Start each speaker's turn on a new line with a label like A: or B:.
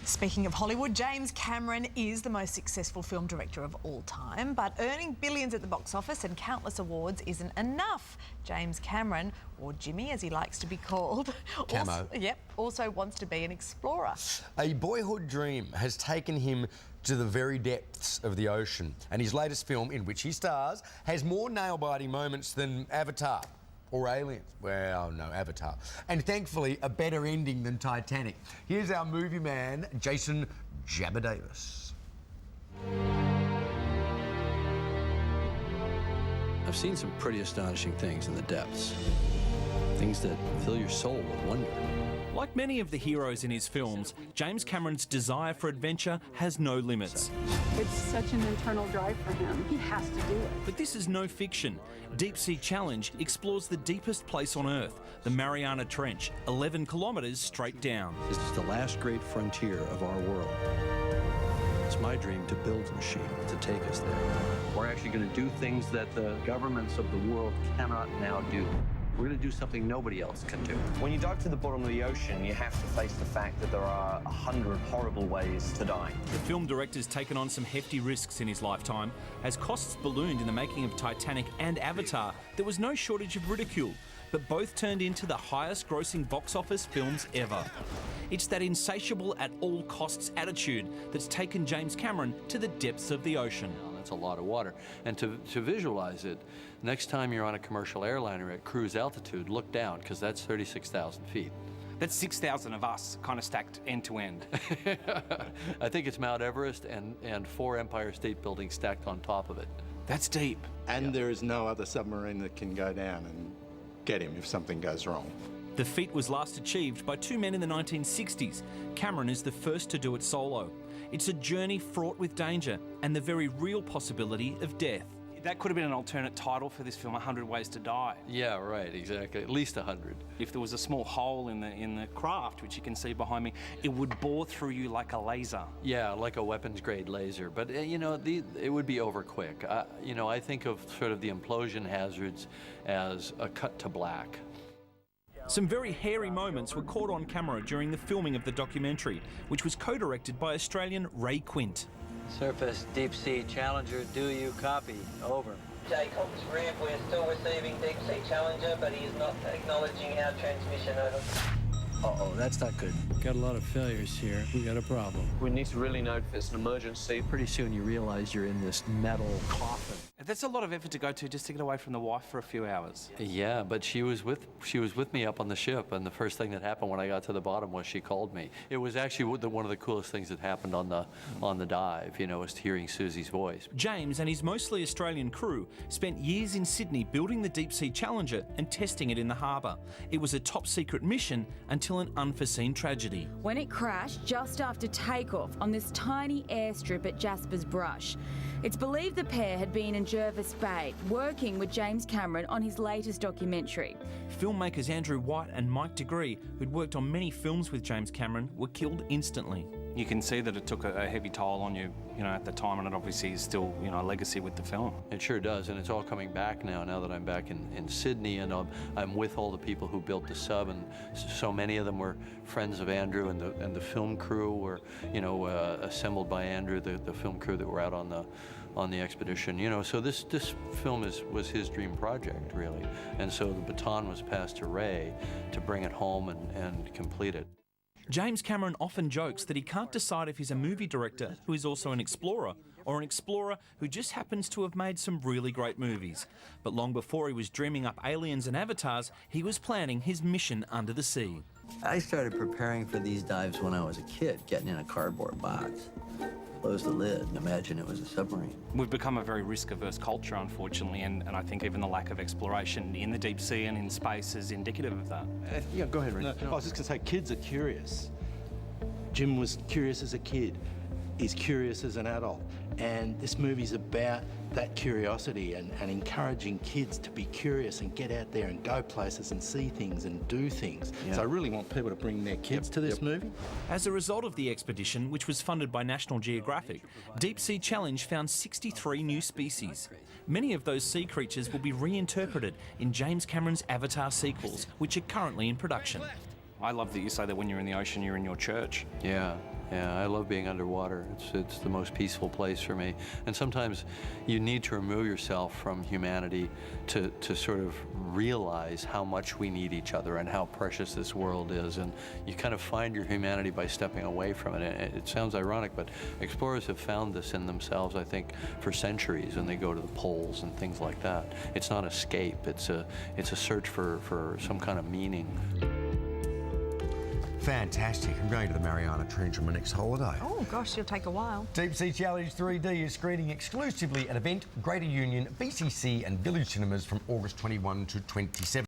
A: Speaking of Hollywood, James Cameron is the most successful film director of all time, but earning billions at the box office and countless awards isn't enough. James Cameron, or Jimmy as he likes to be called, also wants to be an explorer.
B: A boyhood dream has taken him to the very depths of the ocean, and his latest film, in which he stars, has more nail-biting moments than Avatar. Or Aliens. Well, no, Avatar. And thankfully, a better ending than Titanic. Here's our movie man, Jason Jabba Davis.
C: I've seen some pretty astonishing things in the depths. Things that fill your soul with wonder.
D: Like many of the heroes in his films, James Cameron's desire for adventure has no limits.
E: It's such an internal drive for him. He has to do it.
D: But this is no fiction. Deepsea Challenge explores the deepest place on Earth, the Mariana Trench, 11 kilometres straight down.
C: This is the last great frontier of our world. It's my dream to build a machine to take us there. We're actually going to do things that the governments of the world cannot now do. We're going to do something nobody else can do.
F: When you dive to the bottom of the ocean, you have to face the fact that there are 100 horrible ways to die.
D: The film director's taken on some hefty risks in his lifetime. As costs ballooned in the making of Titanic and Avatar, there was no shortage of ridicule, but both turned into the highest grossing box office films ever. It's that insatiable at all costs attitude that's taken James Cameron to the depths of the ocean.
C: That's a lot of water. And to visualize it, next time you're on a commercial airliner at cruise altitude, look down, because that's 36,000 feet.
G: That's 6,000 of us, kind of stacked end to end.
C: I think it's Mount Everest and 4 Empire State Buildings stacked on top of it.
G: That's deep.
H: And there is no other submarine that can go down and get him if something goes wrong.
D: The feat was last achieved by 2 men in the 1960s. Cameron is the first to do it solo. It's a journey fraught with danger and the very real possibility of death.
G: That could have been an alternate title for this film, 100 Ways to Die.
C: Yeah, right, exactly. At least 100.
G: If there was a small hole in the craft, which you can see behind me, it would bore through you like a laser.
C: Yeah, like a weapons-grade laser. But, you know, it would be over quick. You know, I think of sort of the implosion hazards as a cut to black.
D: Some very hairy moments were caught on camera during the filming of the documentary, which was co-directed by Australian Ray Quint.
I: Surface Deepsea Challenger, do you copy? Over.
J: Jacob's ramp, we're still receiving Deepsea Challenger, but he is not acknowledging our transmission, over.
I: Uh-oh, that's not good.
K: Got a lot of failures here. We got a problem.
F: We need to really know if it's an emergency.
C: Pretty soon you realize you're in this metal coffin.
G: That's a lot of effort to go to just to get away from the wife for a few hours.
C: Yeah, but she was with me up on the ship, and the first thing that happened when I got to the bottom was she called me. It was actually one of the coolest things that happened on the dive, you know, was hearing Susie's voice.
D: James and his mostly Australian crew spent years in Sydney building the Deepsea Challenger and testing it in the harbour. It was a top-secret mission until an unforeseen tragedy.
L: When it crashed just after takeoff on this tiny airstrip at Jasper's Brush. It's believed the pair had been in Jervis Bay, working with James Cameron on his latest documentary.
D: Filmmakers Andrew White and Mike Degree, who'd worked on many films with James Cameron, were killed instantly.
G: You can see that it took a heavy toll on you, you know, at the time, and it obviously is still, you know, a legacy with the film.
C: It sure does, and it's all coming back now that I'm back in Sydney, and I'm with all the people who built the sub, and so many of them were friends of Andrew, and the film crew were, you know, assembled by Andrew, the film crew that were out on the expedition, you know. So this film was his dream project, really, and so the baton was passed to Ray to bring it home and complete it.
D: James Cameron often jokes that he can't decide if he's a movie director who is also an explorer, or an explorer who just happens to have made some really great movies. But long before he was dreaming up aliens and avatars, he was planning his mission under the sea.
I: I started preparing for these dives when I was a kid, getting in a cardboard box. Close the lid and imagine it was a submarine.
G: We've become a very risk-averse culture, unfortunately, and I think even the lack of exploration in the deep sea and in space is indicative of that.
H: Yeah, go ahead, Rick. No, I was just going to say, kids are curious. Jim was curious as a kid. He's curious as an adult. And this movie's about that curiosity and encouraging kids to be curious and get out there and go places and see things and do things. Yeah. So I really want people to bring their kids to this movie.
D: As a result of the expedition, which was funded by National Geographic, Deepsea Challenge found 63 new species. Many of those sea creatures will be reinterpreted in James Cameron's Avatar sequels, which are currently in production.
G: I love that you say that when you're in the ocean, you're in your church.
C: Yeah, Yeah, I love being underwater. It's the most peaceful place for me. And sometimes you need to remove yourself from humanity to sort of realize how much we need each other and how precious this world is. And you kind of find your humanity by stepping away from it. It sounds ironic, but explorers have found this in themselves, I think, for centuries when they go to the poles and things like that. It's not escape, it's a search for some kind of meaning.
B: Fantastic. I'm going to the Mariana Trench on my next holiday.
A: Oh, gosh, it'll take a while.
B: Deep Sea Challenge 3D is screening exclusively at Event, Greater Union, BCC and Village Cinemas from August 21 to 27.